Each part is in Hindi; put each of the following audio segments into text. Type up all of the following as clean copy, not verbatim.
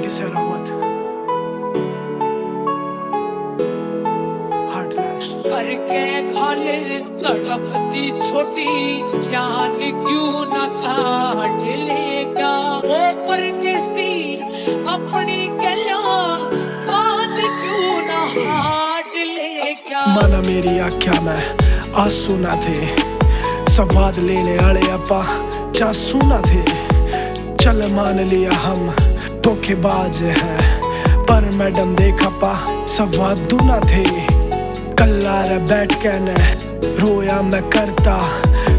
Andy Serawat, Heartless. करके घाले तड़पती छोटी जान क्यों न काट लेगा वो परदेसी अपनी गला बात क्यों न हाट लेगा। माना मेरी आख्या में आंसू ना थे, स्वाद लेने आले अपा चासू ना थे। चल मान लिया हम धोखेबाज हैं, पर मैडम देखा पा स्वादू ना थे। कल्ला रे बैठ के ने रोया मैं करता,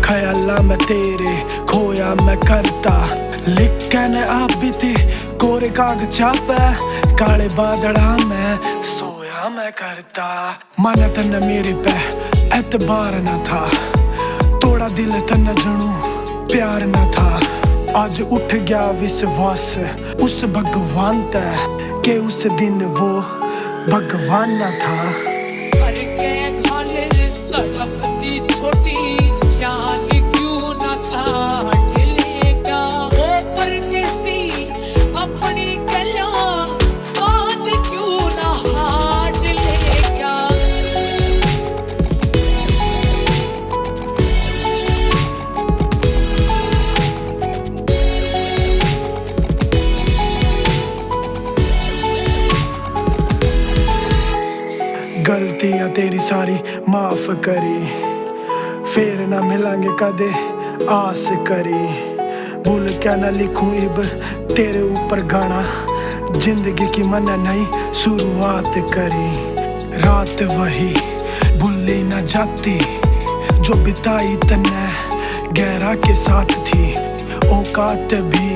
ख्याला मैं तेरे खोया मैं करता। लिख के ने आप बीती कोरे कागज पे, काले बादड़ा में सोया मैं करता। माना तन्ने मेरे पे एतबार न था, तोड़ा दिल तन्ने जनू प्यार न था। आज उठ गया विश्वास उस भगवान ते, के उस दिन वो भगवान न था। करके घाले तड़पती छोटी जान क्यों न काट लेगा वो परदेसी अपनी गला बात क्यों न हाट लेगा। गलतियां तेरी सारी माफ करी, फिर ना मिलांगे कदे आस करी। भूल क्या ना लिखूं इब तेरे ऊपर गाना, जिंदगी की मैंने नई शुरुआत करी। रात वही भूली ना जाती जो बिताई तन्ने गहरा के साथ थी। औकात भी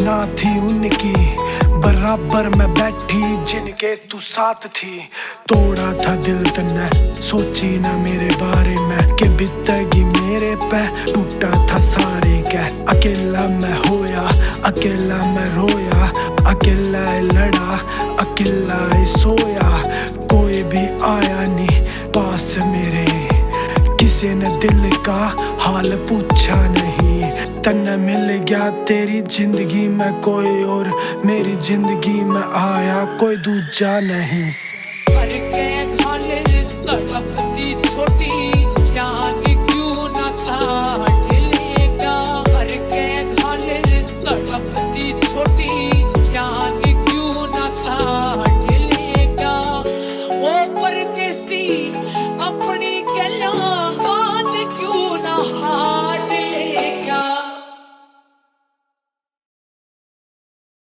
ना थी उनकी, बराबर में बैठी जिनके तू साथ थी। तोड़ा था दिल तन्ने सोची ना मेरे बारे में, कि बीतेगी मेरे पे टूटा था सारे के। अकेला मैं होया अकेला मैं रोया, अकेला लड़ा अकेला सोया। कोई भी आया नहीं पास मेरे, किसी ने दिल का हाल पूछा नहीं। तन्ने मिल गया तेरी जिंदगी में कोई और, मेरी जिंदगी में आया कोई दूजा नहीं।